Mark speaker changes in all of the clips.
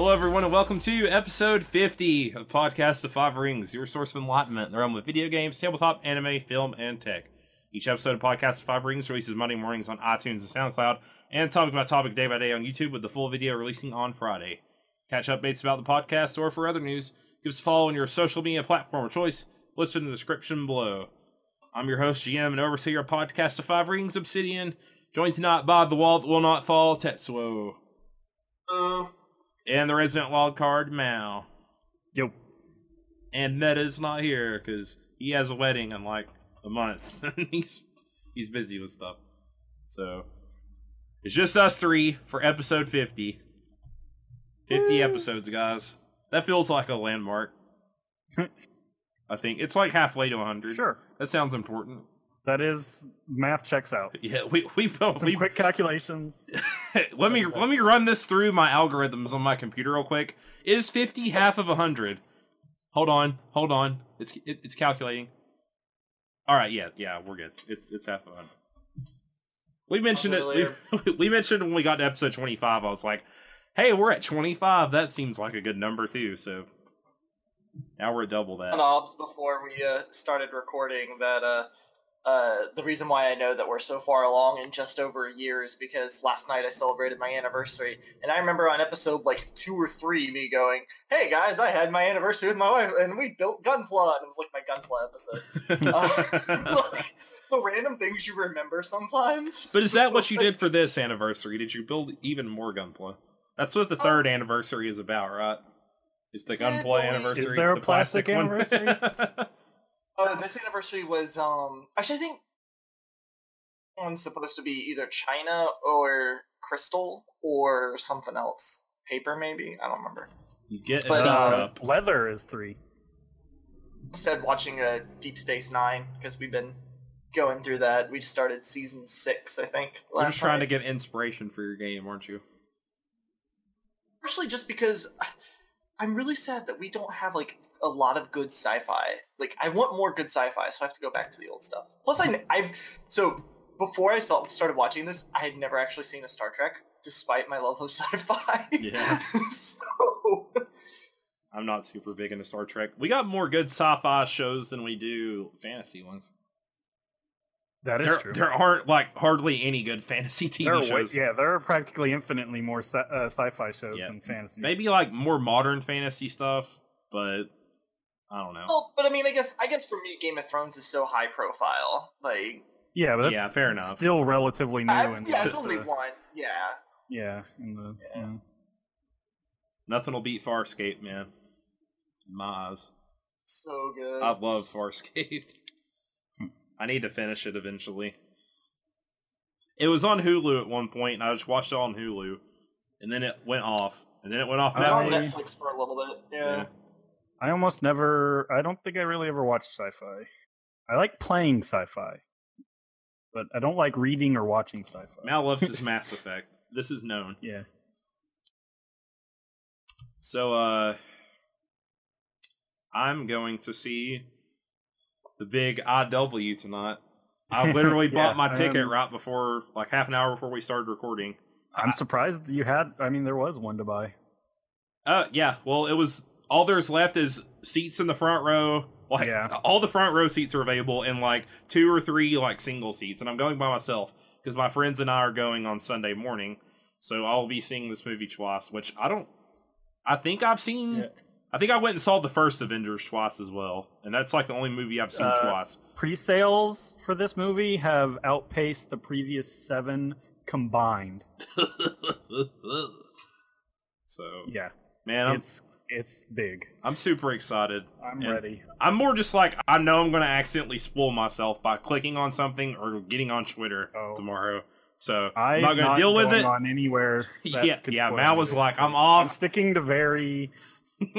Speaker 1: Hello, everyone, and welcome to episode 50 of Podcast of Five Rings, your source of enlightenment in the realm of video games, tabletop, anime, film, and tech. Each episode of Podcast of Five Rings releases Monday mornings on iTunes and SoundCloud, and topic by topic day by day on YouTube, with the full video releasing on Friday. Catch updates about the podcast or for other news, give us a follow on your social media platform of choice, listed in the description below. I'm your host, GM, and overseer of Podcast of Five Rings, Obsidian, joined tonight by the wall that will not fall, Tetsuo. And the resident wildcard, Mao.
Speaker 2: Yo.
Speaker 1: And Meta's not here, because he has a wedding in, like, a month. he's busy with stuff. So, it's just us three for episode 50. 50 episodes, guys. That feels like a landmark. I think. It's like halfway to 100.
Speaker 2: Sure.
Speaker 1: That sounds important.
Speaker 2: That is, math checks out.
Speaker 1: Yeah, we
Speaker 2: quick calculations.
Speaker 1: let me run this through my algorithms on my computer real quick. Is 50 half of 100? Hold on. It's calculating. All right, yeah, we're good. It's half of 100. We mentioned it. We mentioned when we got to episode 25. I was like, "Hey, we're at 25. That seems like a good number too." So now we're at double that.
Speaker 3: Knobs before we started recording that. The reason why I know that we're so far along in just over a year is because last night I celebrated my anniversary, and I remember on episode like 2 or 3 me going, "Hey guys, I had my anniversary with my wife, and we built Gunpla," and it was like my Gunpla episode. Like, the random things you remember sometimes.
Speaker 1: But is that what you did for this anniversary? Did you build even more Gunpla? That's what the third anniversary is about, right? It's the Gunpla anniversary.
Speaker 2: Is there a
Speaker 1: the
Speaker 2: plastic anniversary?
Speaker 3: This anniversary was, actually I think one's supposed to be either China or crystal or something else. Paper, maybe? I don't remember.
Speaker 1: You get
Speaker 2: leather is 3.
Speaker 3: Instead, watching Deep Space Nine, because we've been going through that. We just started season 6, I think.
Speaker 1: You're just trying to get inspiration for your game, aren't you?
Speaker 3: Actually, just because I'm really sad that we don't have, like, a lot of good sci-fi. Like, I want more good sci-fi, so I have to go back to the old stuff. Plus, so before I started watching this, I had never actually seen a Star Trek, despite my love of sci-fi.
Speaker 1: Yeah.
Speaker 3: So
Speaker 1: I'm not super big into Star Trek. We got more good sci-fi shows than we do fantasy ones.
Speaker 2: That is true.
Speaker 1: There aren't, like, hardly any good fantasy TV shows.
Speaker 2: There are practically infinitely more sci-fi shows than fantasy.
Speaker 1: Maybe, like, more modern fantasy stuff, but I don't know.
Speaker 3: Well, but I mean, I guess for me, Game of Thrones is so high profile. Like,
Speaker 2: yeah, but that's
Speaker 1: fair enough.
Speaker 2: Still relatively new.
Speaker 3: It's only one. Yeah.
Speaker 2: Yeah.
Speaker 1: Nothing will beat Farscape, man. In my eyes.
Speaker 3: So good.
Speaker 1: I love Farscape. I need to finish it eventually. It was on Hulu at one point, and I just watched it on Hulu, and then it went off, and then it went off
Speaker 3: Netflix. On Netflix for a little bit. Yeah.
Speaker 2: I don't think I really ever watched sci-fi. I like playing sci-fi, but I don't like reading or watching sci-fi.
Speaker 1: Mal loves his Mass Effect. This is known.
Speaker 2: Yeah.
Speaker 1: So, I'm going to see the big IW tonight. I literally bought my ticket right before, like, half an hour before we started recording.
Speaker 2: I'm surprised you had, there was one to buy.
Speaker 1: Yeah, well, it was, all there's left is seats in the front row. Like, all the front row seats are available, and, like, 2 or 3, like, single seats. And I'm going by myself, because my friends and I are going on Sunday morning. So I'll be seeing this movie twice, which I think I've seen... Yeah. I think I went and saw the first Avengers twice as well, and that's like the only movie I've seen twice.
Speaker 2: Pre-sales for this movie have outpaced the previous 7 combined.
Speaker 1: So
Speaker 2: yeah,
Speaker 1: man,
Speaker 2: it's big.
Speaker 1: I'm super excited.
Speaker 2: I'm ready.
Speaker 1: I'm more just like, I know I'm going to accidentally spoil myself by clicking on something or getting on Twitter tomorrow. So I'm not going to deal with it.
Speaker 2: On anywhere.
Speaker 1: Mal was like, I'm off.
Speaker 2: I'm sticking to very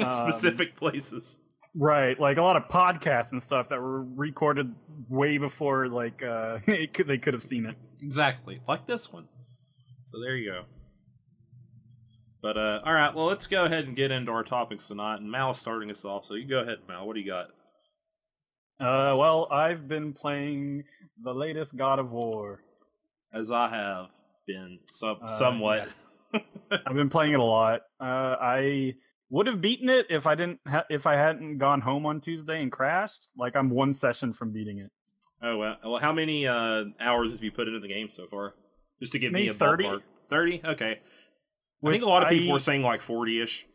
Speaker 1: specific places,
Speaker 2: right? Like a lot of podcasts and stuff that were recorded way before, like they could have seen it.
Speaker 1: Exactly, like this one. So there you go. But all right, well, let's go ahead and get into our topics tonight. And Mal's starting us off, so you go ahead, Mal. What do you got?
Speaker 2: Well, I've been playing the latest God of War.
Speaker 1: As I have been somewhat.
Speaker 2: I've been playing it a lot. I would have beaten it if I didn't if I hadn't gone home on Tuesday and crashed. Like I'm one session from beating it.
Speaker 1: Oh well, how many hours have you put into the game so far? Just to give
Speaker 2: Maybe
Speaker 1: me a
Speaker 2: 30.
Speaker 1: ballpark. 30? Okay. I think a lot of people were saying like 40-ish.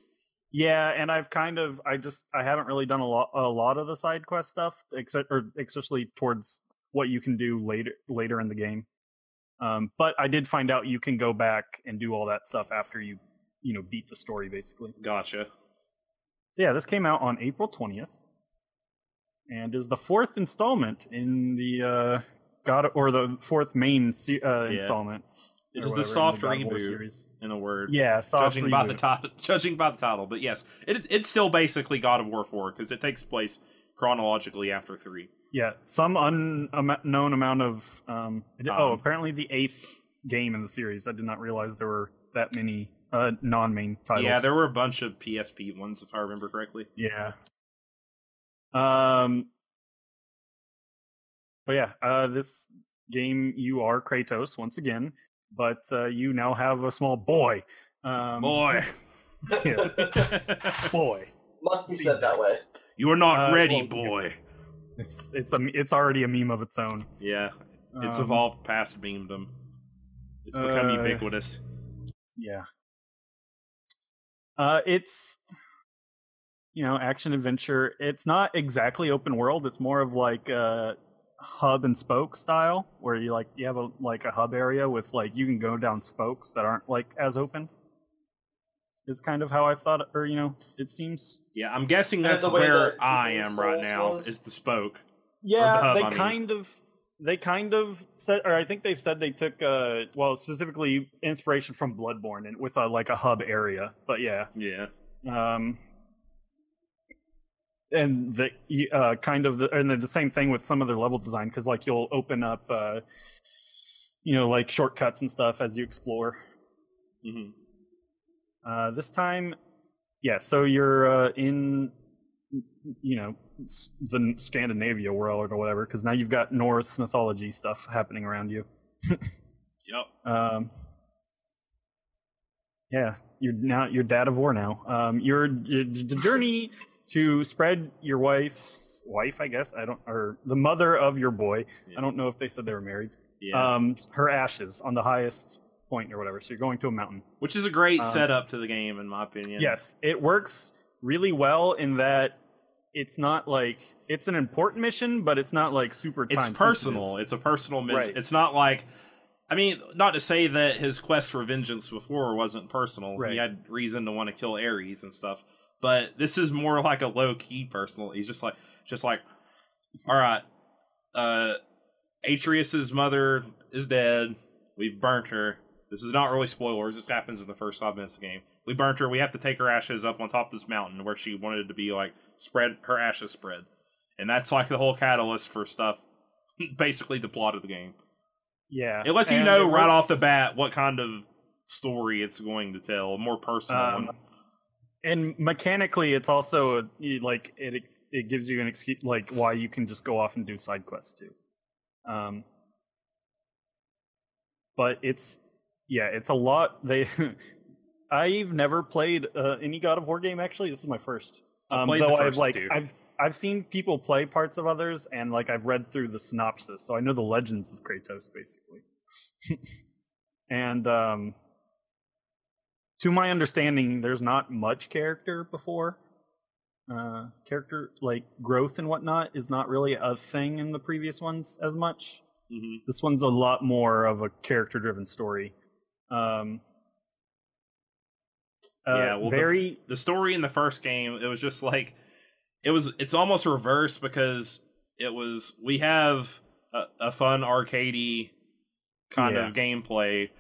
Speaker 2: Yeah, and I've kind of I haven't really done a lot of the side quest stuff, especially towards what you can do later in the game. But I did find out you can go back and do all that stuff after you beat the story, basically.
Speaker 1: Gotcha.
Speaker 2: So yeah, this came out on April 20th, and is the fourth installment in the the fourth main installment.
Speaker 1: It is the soft reboot, in a word.
Speaker 2: Yeah, soft
Speaker 1: judging
Speaker 2: reboot.
Speaker 1: Judging by the title, but yes, it's still basically God of War 4 because it takes place chronologically after 3.
Speaker 2: Yeah, some unknown amount of apparently the 8th game in the series. I did not realize there were that many non-main titles.
Speaker 1: Yeah, there were a bunch of PSP ones, if I remember correctly.
Speaker 2: Yeah. But yeah, this game you are Kratos once again, but you now have a small boy.
Speaker 1: Boy.
Speaker 2: Boy.
Speaker 3: Must be said that way.
Speaker 1: You are not ready, boy.
Speaker 2: It's already a meme of its own.
Speaker 1: Yeah, it's evolved past memedom. It's become ubiquitous.
Speaker 2: Yeah. It's action adventure. It's not exactly open world. It's more of like hub and spoke style, where you have a hub area with you can go down spokes that aren't as open. Is kind of how I thought, or it seems.
Speaker 1: Yeah, I'm guessing that's where I am right now. Is the spoke?
Speaker 2: Yeah, the hub, they kind of said, or I think they've said they took specifically inspiration from Bloodborne and with a hub area. But yeah. And the and the same thing with some of their level design, because you'll open up shortcuts and stuff as you explore.
Speaker 1: Mm-hmm.
Speaker 2: This time, yeah, so you're in the Scandinavia world or whatever, because now you've got Norse mythology stuff happening around you.
Speaker 1: Yep.
Speaker 2: Yeah, you're dad of war now. The journey to spread your wife's wife, I guess, or the mother of your boy. Yeah. I don't know if they said they were married.
Speaker 1: Yeah.
Speaker 2: Her ashes on the highest point or whatever. So you're going to a mountain,
Speaker 1: which is a great setup to the game, in my opinion.
Speaker 2: Yes, it works really well in that it's not it's an important mission, but it's not super time sensitive.
Speaker 1: It's personal. It's a personal mission.
Speaker 2: Right.
Speaker 1: It's not not to say that his quest for vengeance before wasn't personal. Right. He had reason to want to kill Ares and stuff. But this is more like a low-key personal. He's just like, all right, Atreus's mother is dead. We've burnt her. This is not really spoilers. This happens in the first 5 minutes of the game. We burnt her. We have to take her ashes up on top of this mountain where she wanted to be spread. Her ashes spread, and that's the whole catalyst for stuff. Basically, the plot of the game.
Speaker 2: Yeah,
Speaker 1: it lets you know right off the bat what kind of story it's going to tell. A more personal one.
Speaker 2: And mechanically, it's also it gives you an excuse why you can just go off and do side quests too. But it's a lot. I've never played any God of War game, actually. This is my first. I've seen people play parts of others, and I've read through the synopsis, so I know the legends of Kratos basically. And to my understanding, there's not much character before. Character growth and whatnot is not really a thing in the previous ones as much.
Speaker 1: Mm-hmm.
Speaker 2: This one's a lot more of a character-driven story.
Speaker 1: The story in the first game, it was just it's almost reversed, because we have a fun arcadey kind of gameplay.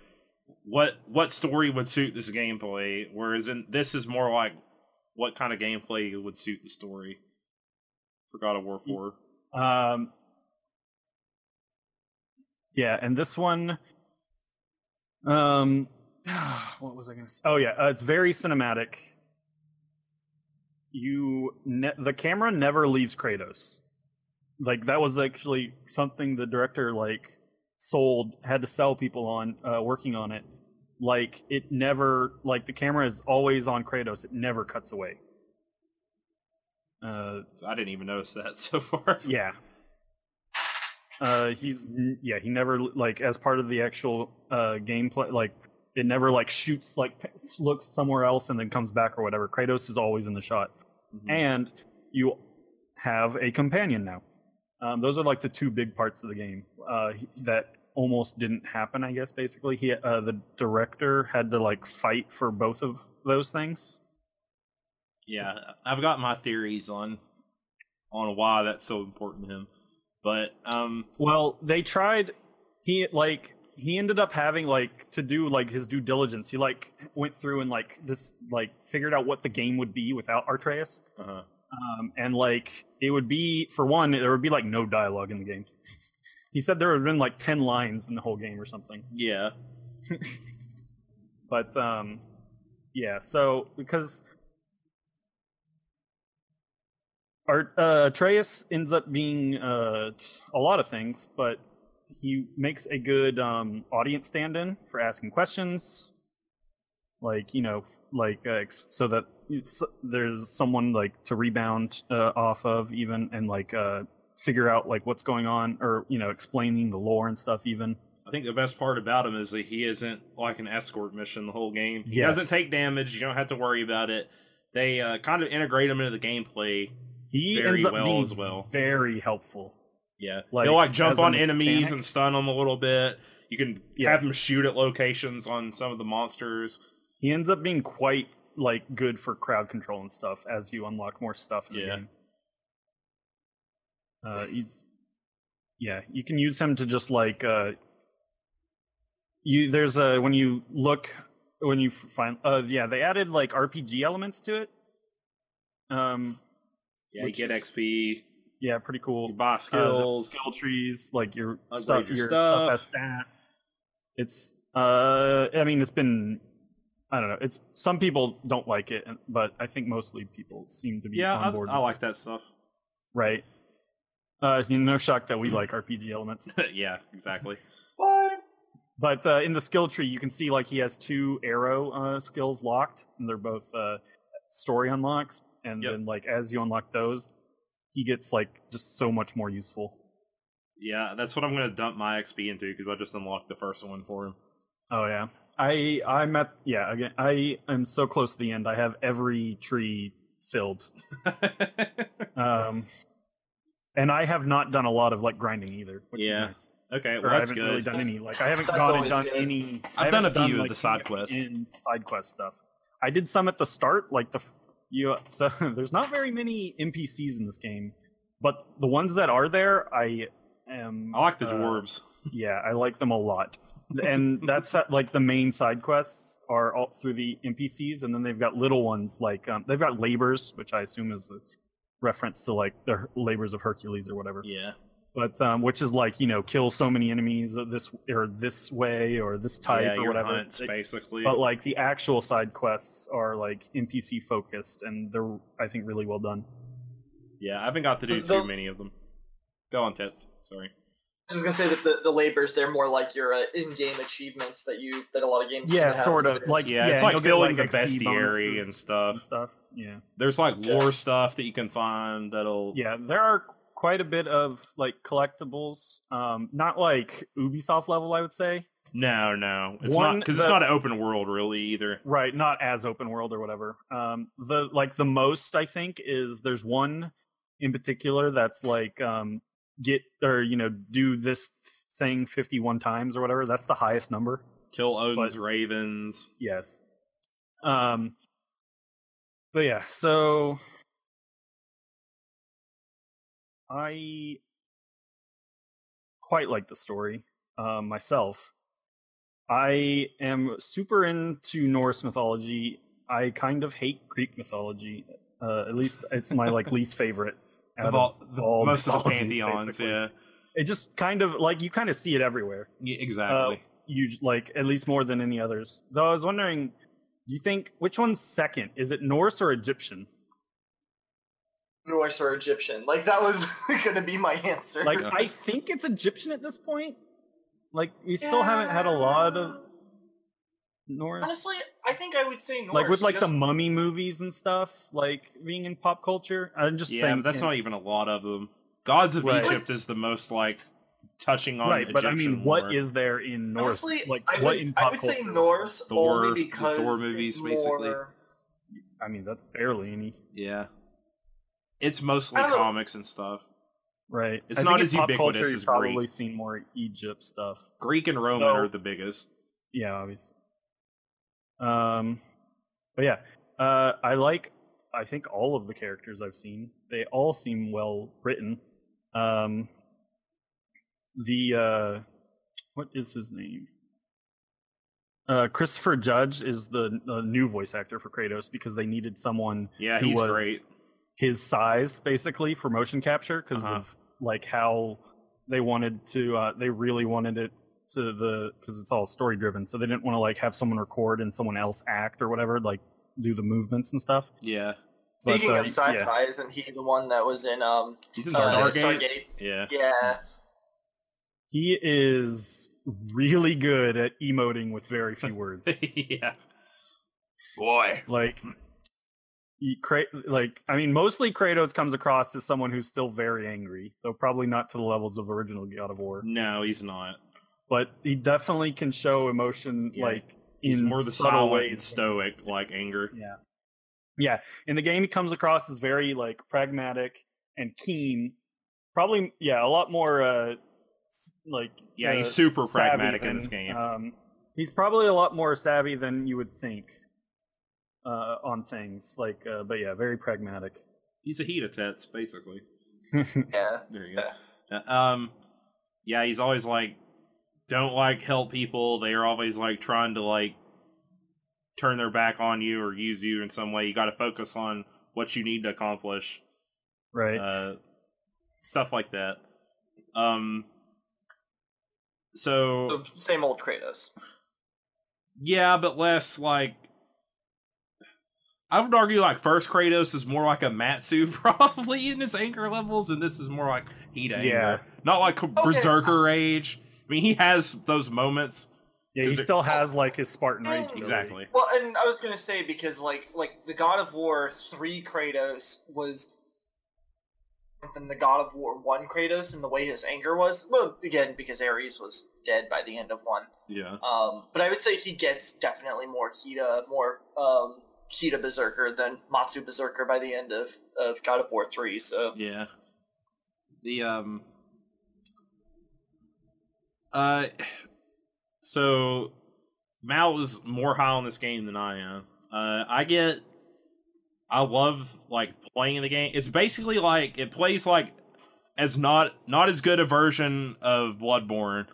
Speaker 1: What story would suit this gameplay? Whereas this is more what kind of gameplay would suit the story for God of War 4.
Speaker 2: Yeah, and this one, what was I going to say? Oh yeah, it's very cinematic. The camera never leaves Kratos. That was actually something the director had to sell people on working on it. like it never, like the camera is always on Kratos. It never cuts away.
Speaker 1: I didn't even notice that so far.
Speaker 2: Yeah. He never, like, as part of the actual gameplay, like it never like shoots, like looks somewhere else and then comes back or whatever. Kratos is always in the shot. And you have a companion now. Those are like the two big parts of the game that almost didn't happen, I guess. Basically, the director had to like fight for both of those things.
Speaker 1: Yeah, I've got my theories on why that's so important to him, but
Speaker 2: well, they tried. He ended up having like to do like his due diligence. He like went through and like this like figured out what the game would be without Atreus. And like it would be, for one, there would be like no dialogue in the game. He said there would have been like 10 lines in the whole game or something.
Speaker 1: Yeah.
Speaker 2: But yeah, so because Atreus ends up being a lot of things, but he makes a good audience stand-in for asking questions, like, you know, like so that there's someone like to rebound off of, even, and like figure out like what's going on, or, you know, explaining the lore and stuff. Even
Speaker 1: I think the best part about him is that he isn't like an escort mission the whole game. He doesn't take damage. You don't have to worry about it. They kind of integrate him into the gameplay.
Speaker 2: He ends up being very helpful.
Speaker 1: Yeah, he'll like jump on enemies and stun them a little bit. You can have him shoot at locations on some of the monsters.
Speaker 2: He ends up being quite like good for crowd control and stuff as you unlock more stuff in the game. You can use him to just like there's a when you find they added like RPG elements to it.
Speaker 1: You get XP.
Speaker 2: Yeah, pretty cool.
Speaker 1: You buy skills,
Speaker 2: skill trees, like your
Speaker 1: stuff
Speaker 2: has stats. It's I mean, it's been, I don't know. It's, some people don't like it, but I think mostly people seem to be on board.
Speaker 1: I like that stuff.
Speaker 2: Right. No shock that we like RPG elements.
Speaker 1: Yeah, exactly.
Speaker 3: What?
Speaker 2: But in the skill tree, you can see like he has 2 arrow skills locked, and they're both story unlocks. And then like as you unlock those, he gets like just so much more useful.
Speaker 1: Yeah, that's what I'm going to dump my XP into, because I just unlocked the first one for him.
Speaker 2: Oh yeah, I am so close to the end. I have every tree filled. And I have not done a lot of like grinding either, which is nice.
Speaker 1: Okay, well, that's
Speaker 2: good.
Speaker 1: I haven't
Speaker 2: really done any. Like I haven't
Speaker 3: done
Speaker 2: any.
Speaker 1: I've done a few of the side quests.
Speaker 2: Side quest stuff. I did some at the start, like so there's not very many NPCs in this game, but the ones that are there, I like the dwarves. Yeah, I like them a lot. And that's like the main side quests are all through the NPCs, and then they've got little ones like they've got labors, which I assume is a reference to like the labors of Hercules or whatever.
Speaker 1: Yeah.
Speaker 2: But which is like, you know, kill so many enemies this way or this type or whatever.
Speaker 1: Hunts, basically.
Speaker 2: But like the actual side quests are like NPC focused, and they're, I think, really well done.
Speaker 1: Yeah, I haven't got to do too many of them. Go on, Tets. Sorry.
Speaker 3: I was gonna say that the labors, they're more like your in-game achievements that a lot of games
Speaker 2: have sort of like
Speaker 1: it's like filling the bestiary and stuff.
Speaker 2: Yeah,
Speaker 1: there's like lore stuff that you can find that'll.
Speaker 2: Yeah, there are quite a bit of like collectibles. Not like Ubisoft level, I would say.
Speaker 1: No, it's not, because it's not an open world really either.
Speaker 2: Right, not as open world or whatever. The most I think is there's one in particular that's like do this thing 51 times or whatever. That's the highest number.
Speaker 1: Kill Odin's ravens.
Speaker 2: Yes. But yeah, so I quite like the story myself. I am super into Norse mythology. I kind of hate Greek mythology. At least it's my like least favorite.
Speaker 1: Of all most of the pantheons, basically. Yeah.
Speaker 2: It just kind of like you kind of see it everywhere.
Speaker 1: Yeah, exactly.
Speaker 2: You like at least more than any others. Though I was wondering, do you think which one's second? Is it Norse or Egyptian?
Speaker 3: Norse or Egyptian? Like that was gonna be my answer.
Speaker 2: Like I think it's Egyptian at this point. Like we still haven't had a lot of. Norse?
Speaker 3: Honestly, I think I would say Norse.
Speaker 2: Like with the Mummy movies and stuff, like being in pop culture. I'm just saying.
Speaker 1: But that's not even a lot of them. Gods of Egypt is the most like touching on
Speaker 2: right, but I mean,
Speaker 1: lore.
Speaker 2: what is there in Norse?
Speaker 3: Honestly,
Speaker 2: like
Speaker 3: I
Speaker 2: what
Speaker 3: would,
Speaker 2: in pop
Speaker 3: I would say
Speaker 2: culture?
Speaker 3: Norse
Speaker 1: Thor,
Speaker 3: only because
Speaker 1: the Thor movies, basically.
Speaker 2: I mean, that's barely any.
Speaker 1: Yeah, it's mostly comics and stuff.
Speaker 2: Right.
Speaker 1: It's not as ubiquitous as Greek.
Speaker 2: Probably seen more Egypt stuff.
Speaker 1: Greek and Roman are the biggest.
Speaker 2: Yeah, obviously. But yeah, I think all of the characters I've seen, they all seem well written. What is his name? Christopher Judge is the new voice actor for Kratos because they needed someone who was
Speaker 1: great.
Speaker 2: His size basically for motion capture because of like how they wanted to they really wanted it to because it's all story driven, so they didn't want to like have someone record and someone else act or whatever, like do the movements and stuff.
Speaker 1: Yeah.
Speaker 3: Speaking of sci-fi, isn't he the one that was in
Speaker 1: he's in Stargate?
Speaker 3: Yeah.
Speaker 2: He is really good at emoting with very few words.
Speaker 1: Yeah. Boy.
Speaker 2: I mean, mostly Kratos comes across as someone who's still very angry, though probably not to the levels of original God of War.
Speaker 1: No, he's not.
Speaker 2: But he definitely can show emotion,
Speaker 1: he's
Speaker 2: in
Speaker 1: more the silent and stoic, like anger.
Speaker 2: Yeah. In the game, he comes across as very pragmatic and keen. Probably, a lot more
Speaker 1: he's super pragmatic in this game.
Speaker 2: He's probably a lot more savvy than you would think on things. But yeah, very pragmatic.
Speaker 1: He's a Heat-a-tets, basically.
Speaker 3: Yeah.
Speaker 1: There you go. Yeah, he's always don't help people. They're always trying to turn their back on you or use you in some way. You got to focus on what you need to accomplish.
Speaker 2: Right.
Speaker 1: Stuff like that. So
Speaker 3: same old Kratos.
Speaker 1: Yeah, but less I would argue first Kratos is more like a Matsu probably in his anger levels, and this is more like heat anger. Not Berserker rage. I mean, he has those moments.
Speaker 2: Yeah, he still has his Spartan rage.
Speaker 1: Exactly.
Speaker 3: Well, and I was gonna say because like the God of War 3 Kratos was than the God of War 1 Kratos and the way his anger was. Well, again, because Ares was dead by the end of 1.
Speaker 1: Yeah.
Speaker 3: But I would say he gets definitely more Hida Berserker than Matsu Berserker by the end of God of War 3, so...
Speaker 1: Yeah. So, Mao is more high on this game than I am. I love playing the game. It's basically it plays as not as good a version of Bloodborne.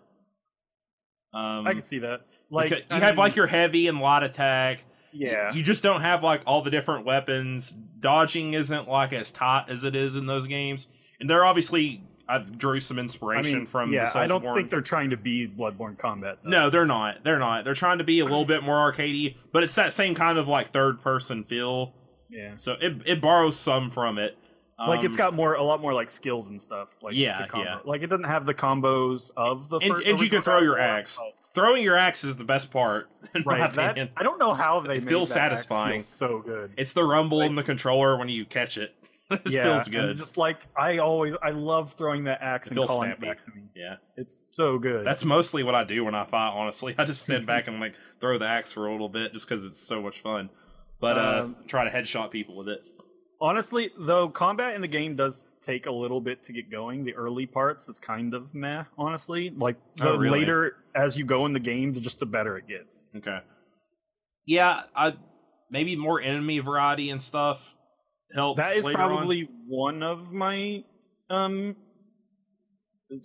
Speaker 2: I can see that.
Speaker 1: You have your heavy and light attack.
Speaker 2: Yeah.
Speaker 1: You just don't have all the different weapons. Dodging isn't as tight as it is in those games. And they're obviously I drew some inspiration from the Soulsborne.
Speaker 2: I don't think they're trying to be Bloodborne combat, though.
Speaker 1: No, they're not. They're trying to be a little bit more arcadey, but it's that same kind of third person feel.
Speaker 2: Yeah.
Speaker 1: So it borrows some from it.
Speaker 2: It's got a lot more skills and stuff.
Speaker 1: Yeah.
Speaker 2: It doesn't have the combos of the first.
Speaker 1: And you can throw your axe. Throwing your axe is the best part. In my opinion.
Speaker 2: I don't know how they.
Speaker 1: It feels satisfying.
Speaker 2: Axe feel so good.
Speaker 1: It's the rumble in the controller when you catch it. It feels good.
Speaker 2: And just I love throwing that axe and calling it back to me.
Speaker 1: Yeah,
Speaker 2: it's so good.
Speaker 1: That's mostly what I do when I fight. Honestly, I just stand back and throw the axe for a little bit just because it's so much fun. But try to headshot people with it.
Speaker 2: Honestly, though, combat in the game does take a little bit to get going. The early parts is kind of meh. Honestly,
Speaker 1: really?
Speaker 2: Later as you go in the game, just the better it gets.
Speaker 1: Okay. Yeah, maybe more enemy variety and stuff helps.
Speaker 2: That is probably one of my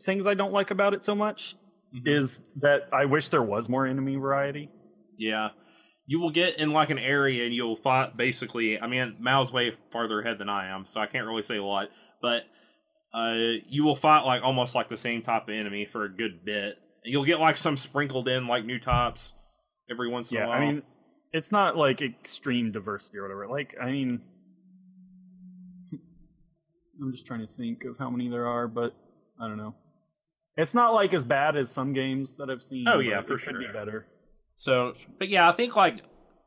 Speaker 2: things I don't like about it so much. Mm-hmm. Is that I wish there was more enemy variety.
Speaker 1: Yeah. You will get in an area and you'll fight basically. I mean, Mao's way farther ahead than I am, so I can't really say a lot. But you will fight almost the same type of enemy for a good bit. And you'll get some sprinkled in new types every once in a while.
Speaker 2: I mean, it's not extreme diversity or whatever. I mean, I'm just trying to think of how many there are, but I don't know. It's not as bad as some games that I've seen.
Speaker 1: Oh yeah, for sure.
Speaker 2: Could be better.
Speaker 1: So, but yeah, I think like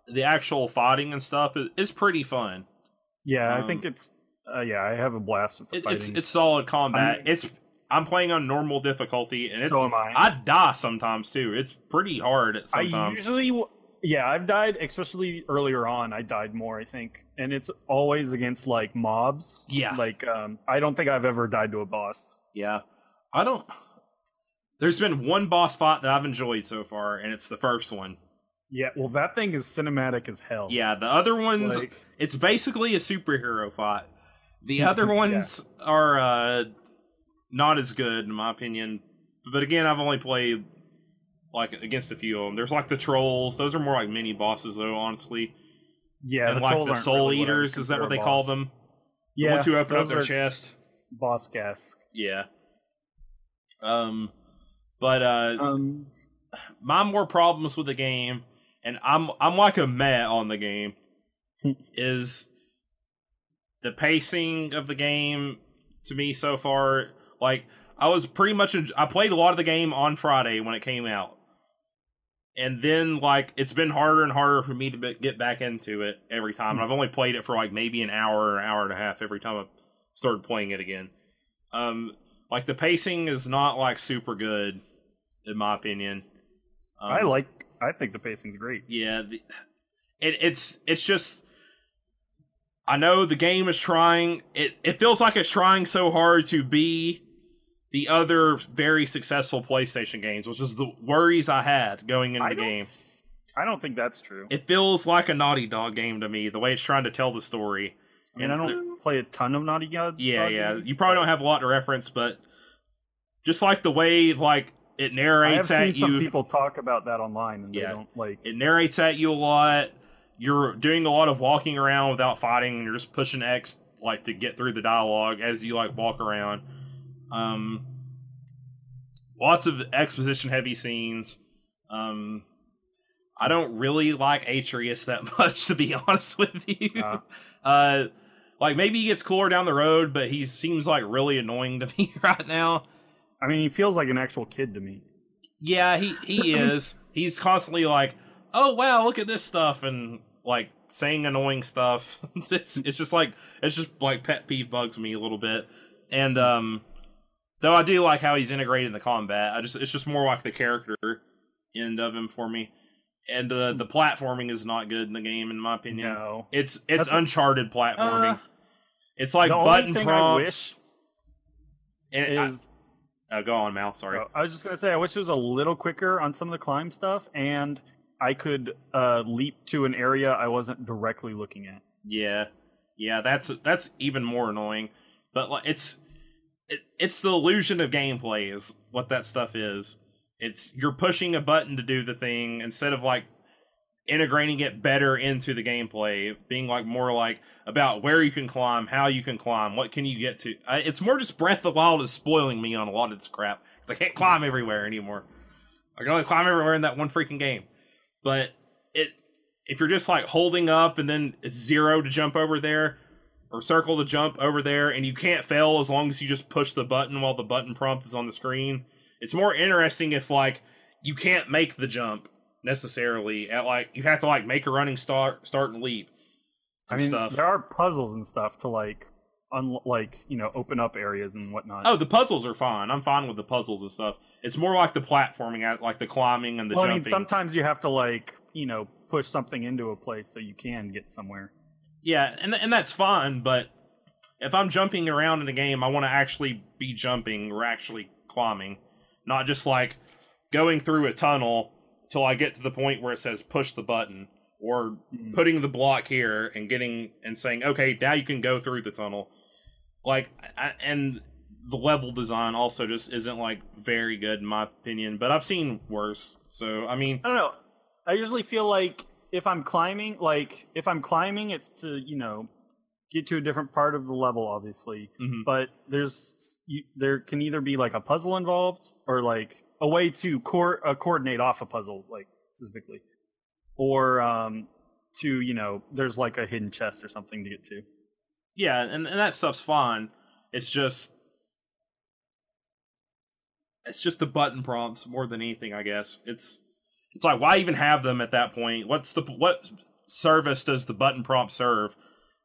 Speaker 1: the actual fighting and stuff is pretty fun.
Speaker 2: Yeah, I think it's yeah, I have a blast with the fighting.
Speaker 1: It's solid combat. I'm playing on normal difficulty, and
Speaker 2: so am I.
Speaker 1: I die sometimes too. It's pretty hard sometimes.
Speaker 2: Yeah, I've died, especially earlier on. I died more, I think, and it's always against like mobs.
Speaker 1: Yeah,
Speaker 2: like I don't think I've ever died to a boss.
Speaker 1: Yeah, I don't. There's been one boss fight that I've enjoyed so far, and it's the first one.
Speaker 2: Yeah, well, that thing is cinematic as hell.
Speaker 1: Yeah, the other ones, it's basically a superhero fight. The other ones are not as good, in my opinion. But again, I've only played like against a few of them. There's like the trolls; those are more like mini bosses, though. Honestly,
Speaker 2: yeah,
Speaker 1: and like the soul eaters, is that what they call them? Yeah, the ones who open up their chest.
Speaker 2: Boss gas.
Speaker 1: Yeah. My more problems with the game, and I'm like a meh on the game, is the pacing of the game to me so far. Like, I played a lot of the game on Friday when it came out. And then, like, it's been harder and harder for me to get back into it every time. And I've only played it for, like, maybe an hour or an hour and a half every time I've started playing it again. Like, the pacing is not, like, super good, in my opinion.
Speaker 2: I think the pacing's great.
Speaker 1: Yeah. It's just... I know the game is trying... It feels like it's trying so hard to be the other very successful PlayStation games, which is the worries I had going into the game.
Speaker 2: I don't think that's true.
Speaker 1: It feels like a Naughty Dog game to me, the way it's trying to tell the story.
Speaker 2: I mean, I don't play a ton of Naughty Dog games.
Speaker 1: You probably don't have a lot to reference, but just like the way like it narrates at you.
Speaker 2: I've seen some people talk about that online, and they don't like.
Speaker 1: It narrates at you a lot. You're doing a lot of walking around without fighting, and you're just pushing X like to get through the dialogue as you like walk around. Lots of exposition heavy scenes. I don't really like Atreus that much, to be honest with you. Like maybe he gets cooler down the road, but he seems like really annoying to me right now.
Speaker 2: I mean, he feels like an actual kid to me.
Speaker 1: Yeah, he is. He's constantly like, "Oh wow, look at this stuff," and like saying annoying stuff. It's just like pet peeve bugs me a little bit. And though I do like how he's integrated in the combat, it's just more like the character end of him for me. And the platforming is not good in the game, in my opinion.
Speaker 2: No,
Speaker 1: it's Uncharted platforming. It's like button prompts. Go on, Mal. Sorry.
Speaker 2: I was just gonna say, I wish it was a little quicker on some of the climb stuff, and I could leap to an area I wasn't directly looking at.
Speaker 1: Yeah, that's even more annoying. But like, it's the illusion of gameplay is what that stuff is. It's you're pushing a button to do the thing instead of like integrating it better into the gameplay, being like more like about where you can climb, how you can climb, what can you get to. It's more just Breath of the Wild is spoiling me on a lot of this crap because I can't climb everywhere anymore. I can only climb everywhere in that one freaking game. But if you're just like holding up and then it's 0 to jump over there or circle to jump over there, and you can't fail as long as you just push the button while the button prompt is on the screen. It's more interesting if like you can't make the jump necessarily at like you have to like make a running start and leap.
Speaker 2: I mean, there are puzzles and stuff to like open up areas and whatnot.
Speaker 1: Oh, the puzzles are fine. I'm fine with the puzzles and stuff. It's more like the platforming, like the climbing and the jumping. I mean,
Speaker 2: sometimes you have to like push something into a place so you can get somewhere.
Speaker 1: Yeah, and that's fine. But if I'm jumping around in a game, I want to actually be jumping or actually climbing. Not just like going through a tunnel till I get to the point where it says push the button, or putting the block here and saying, okay, now you can go through the tunnel. Like, and the level design also just isn't like very good in my opinion, but I've seen worse. So, I mean,
Speaker 2: I don't know. I usually feel like if I'm climbing, it's to, get to a different part of the level, obviously. Mm-hmm. But there can either be like a puzzle involved or like a way to coordinate off a puzzle, like specifically, or there's like a hidden chest or something to get to.
Speaker 1: Yeah, and that stuff's fine. It's just the button prompts more than anything, I guess. It's like, why even have them at that point? What service does the button prompt serve?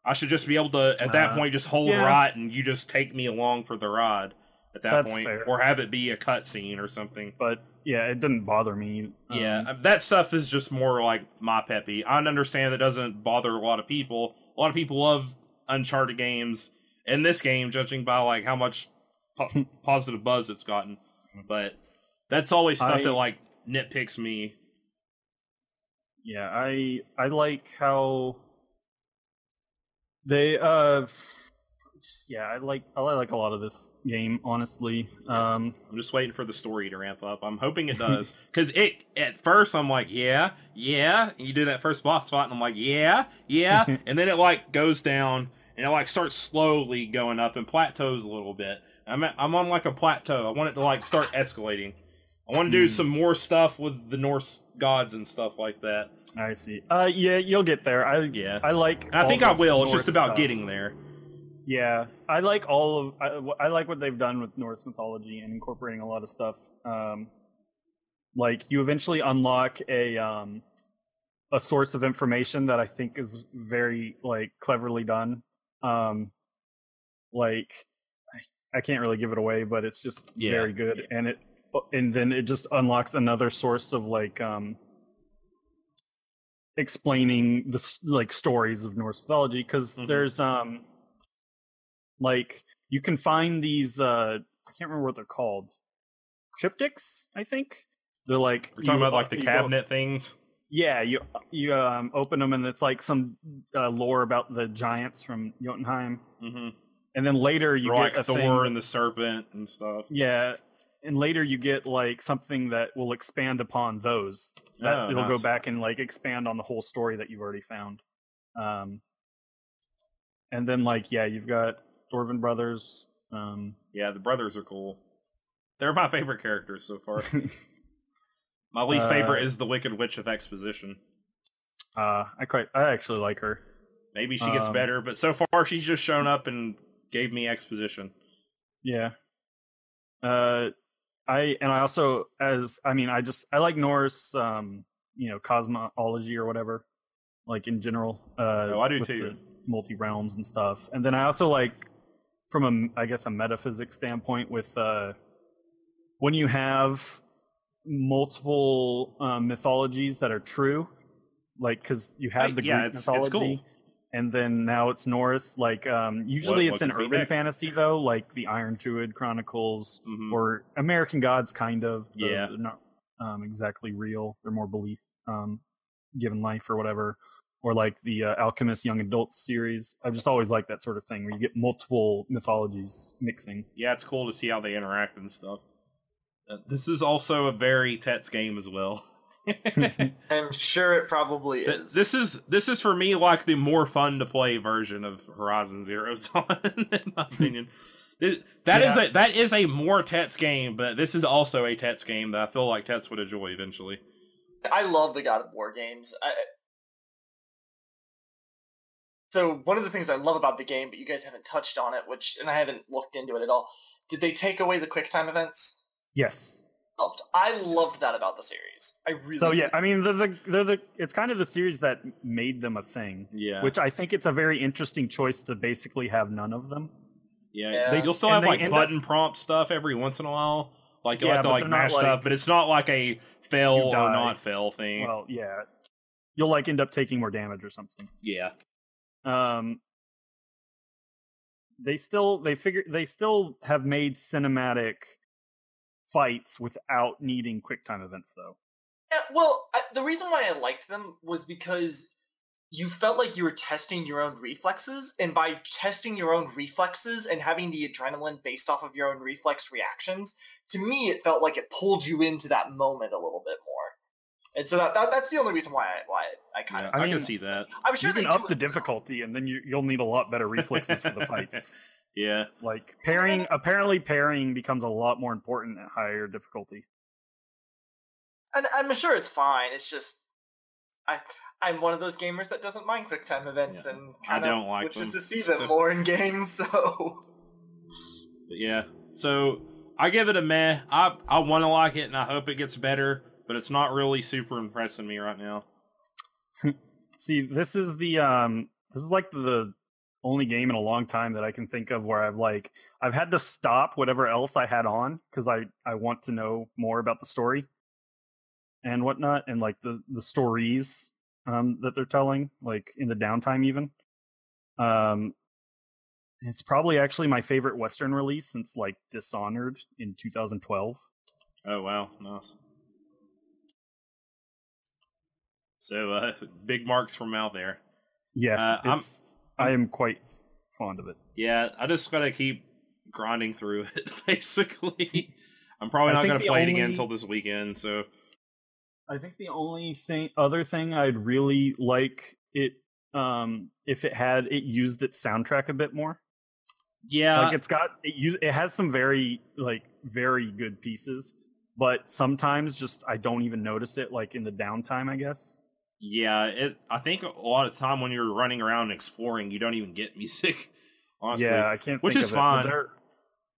Speaker 1: I should just be able to, at that point, just hold right and you just take me along for the ride at that point. Fair. Or have it be a cutscene or something.
Speaker 2: But, yeah, it didn't bother me.
Speaker 1: That stuff is just more like my peppy. I understand that doesn't bother a lot of people. A lot of people love Uncharted games. In this game, judging by like how much positive buzz it's gotten. But that's always stuff that like nitpicks me.
Speaker 2: Yeah, I like how they I like a lot of this game, honestly. I'm
Speaker 1: just waiting for the story to ramp up. I'm hoping it does. Cause at first I'm like, yeah, and you do that first boss fight and I'm like, yeah, and then it like goes down and it like starts slowly going up and plateaus a little bit. I'm on like a plateau. I want it to like start escalating. I want to do some more stuff with the Norse gods and stuff like that.
Speaker 2: I see. Yeah, you'll get there. I like.
Speaker 1: I think I will. It's just about getting there.
Speaker 2: Yeah, I like I like what they've done with Norse mythology and incorporating a lot of stuff. Like you eventually unlock a source of information that I think is very like cleverly done. Like I can't really give it away, but it's just very good, and then it just unlocks another source of like explaining the like stories of Norse mythology, because there's like you can find these I can't remember what they're called, triptychs, I think they're like.
Speaker 1: You're talking about like the cabinet things.
Speaker 2: Yeah, you open them and it's like some lore about the giants from Jotunheim, and then later you get
Speaker 1: like Thor and the serpent and stuff.
Speaker 2: Yeah. And later you get like something that will expand upon those. That it'll go back and like expand on the whole story that you've already found. And then like you've got Dwarven brothers.
Speaker 1: Yeah, the brothers are cool. They're my favorite characters so far. My least favorite is the Wicked Witch of Exposition.
Speaker 2: I actually like her.
Speaker 1: Maybe she gets better, but so far she's just shown up and gave me exposition.
Speaker 2: Yeah. I like Norse, cosmology or whatever, like in general.
Speaker 1: I do too.
Speaker 2: Multi realms and stuff, and then I also like, from a metaphysics standpoint, with when you have multiple mythologies that are true, like because you have the Greek mythology.
Speaker 1: It's cool.
Speaker 2: And then now it's Norse. Like usually it's an urban fantasy though, like the Iron Druid Chronicles or American Gods, kind of. They're not exactly real. They're more belief given life or whatever. Or like the Alchemist Young Adults series. I've just always liked that sort of thing where you get multiple mythologies mixing. Yeah,
Speaker 1: it's cool to see how they interact and stuff. This is also a very Tets game as well.
Speaker 3: I'm sure it probably is.
Speaker 1: This is for me like the more fun to play version of Horizon Zero Dawn, in my opinion. That is a more Tets game, but this is also a Tets game that I feel like Tets would enjoy eventually.
Speaker 3: I love the God of War games. So one of the things I love about the game, but you guys haven't touched on it, and I haven't looked into it at all. Did they take away the QuickTime events?
Speaker 2: Yes.
Speaker 3: I loved that about the series. I really.
Speaker 2: So yeah, I mean, it's kind of the series that made them a thing.
Speaker 1: Yeah.
Speaker 2: Which I think it's a very interesting choice to basically have none of them.
Speaker 1: Yeah. You'll still have like button prompt stuff every once in a while. Like you'll have to like mash stuff, but it's not like a fail or not fail thing.
Speaker 2: Well, yeah. You'll like end up taking more damage or something.
Speaker 1: Yeah.
Speaker 2: They still have made cinematic fights without needing QuickTime events, though.
Speaker 3: Yeah, well, the reason why I liked them was because you felt like you were testing your own reflexes, and by testing your own reflexes and having the adrenaline based off of your own reflex reactions, to me it felt like it pulled you into that moment a little bit more. And so that's the only reson why I kind of...
Speaker 1: I can see that.
Speaker 3: I'm sure
Speaker 2: you can up the difficulty, and then you'll need a lot better reflexes for the fights.
Speaker 1: Yeah.
Speaker 2: Like, apparently pairing becomes a lot more important at higher difficulty.
Speaker 3: And I'm sure it's fine, it's just... I'm one of those gamers that doesn't mind QuickTime events, and kind of wishes to see them more in games, so...
Speaker 1: But yeah, so I give it a meh. I want to like it, and I hope it gets better. but it's not really super impressing me right now.
Speaker 2: See, this is like the only game in a long time that I can think of where I've had to stop whatever else I had on because I want to know more about the story and whatnot, and like the stories that they're telling, like in the downtime even. It's probably actually my favorite Western release since like Dishonored in 2012.
Speaker 1: Oh wow, nice. So big marks from out there.
Speaker 2: Yeah, I am quite fond of it.
Speaker 1: Yeah, I just gotta keep grinding through it. Basically, I'm probably not gonna play it again until this weekend. So
Speaker 2: I think the only other thing I'd really like it if it used its soundtrack a bit more.
Speaker 1: Yeah,
Speaker 2: like it has some very good pieces, but sometimes just I don't even notice it like in the downtime, I guess.
Speaker 1: Yeah, I think a lot of the time when you're running around and exploring, you don't even get music. Honestly,
Speaker 2: yeah, I can't.
Speaker 1: Which is fine.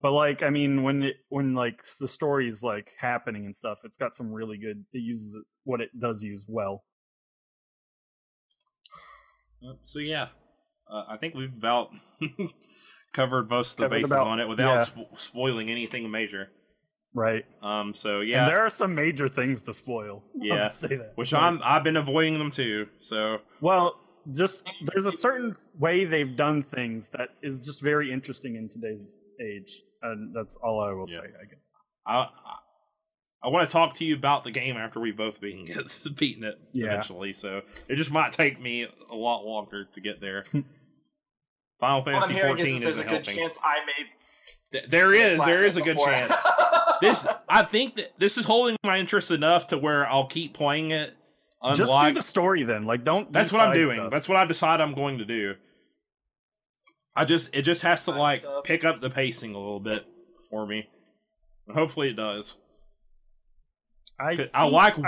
Speaker 2: But like, I mean, when like the story's like happening and stuff, it's got some really good. It uses what it does use well.
Speaker 1: So yeah, I think we've about covered most of the bases on it without spoiling anything major.
Speaker 2: Right.
Speaker 1: So yeah,
Speaker 2: and there are some major things to spoil.
Speaker 1: Yeah.
Speaker 2: I'll say that.
Speaker 1: Which I've been avoiding them too. So
Speaker 2: well, just there's a certain way they've done things that is just very interesting in today's age, and that's all I will say. I guess.
Speaker 1: I want to talk to you about the game after we both beaten it eventually. So it just might take me a lot longer to get there. Final Fantasy 14
Speaker 3: there's a good chance I may.
Speaker 1: There is a good chance. I think that this is holding my interest enough to where I'll keep playing it.
Speaker 2: Just do the story then. Like, don't.
Speaker 1: That's what I'm doing. Stuff. That's what I decide I'm going to do. It just has to pick up the pacing a little bit for me. And hopefully it does. I like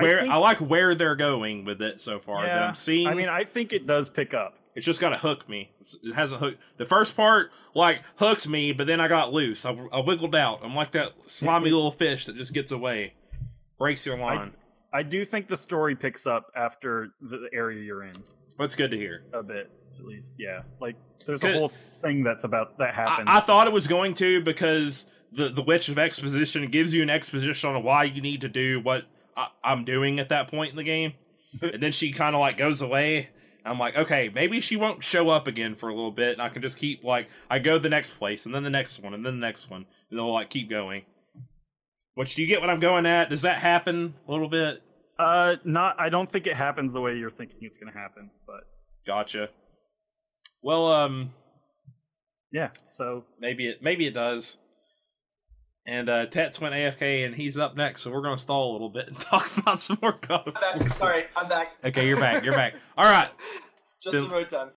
Speaker 1: where they're going with it so far.
Speaker 2: Yeah,
Speaker 1: that I'm seeing.
Speaker 2: I mean, I think it does pick up.
Speaker 1: It's just got to hook me. It has a hook. The first part hooks me, but then I got loose. I wiggled out. I'm like that slimy little fish that just gets away, breaks your line.
Speaker 2: I do think the story picks up after the area you're in.
Speaker 1: That's good to hear.
Speaker 2: A bit, at least. Yeah, like there's a whole thing that happens.
Speaker 1: I thought it was going to because the Witch of Exposition gives you an exposition on why you need to do what I'm doing at that point in the game, and then she kind of goes away. I'm like, okay, maybe she won't show up again for a little bit, and I can just keep, I go the next place, and then the next one, and then the next one, and they'll, keep going. Which, do you get what I'm going at? Does that happen a little bit?
Speaker 2: I don't think it happens the way you're thinking it's gonna happen, but...
Speaker 1: Gotcha. Well,
Speaker 2: yeah, so...
Speaker 1: Maybe it does. And Tets went AFK, and he's up next, so we're going to stall a little bit and talk about some more God of War.
Speaker 3: I'm back. Sorry, I'm back.
Speaker 1: Okay, you're back. All right.
Speaker 3: Just in no time.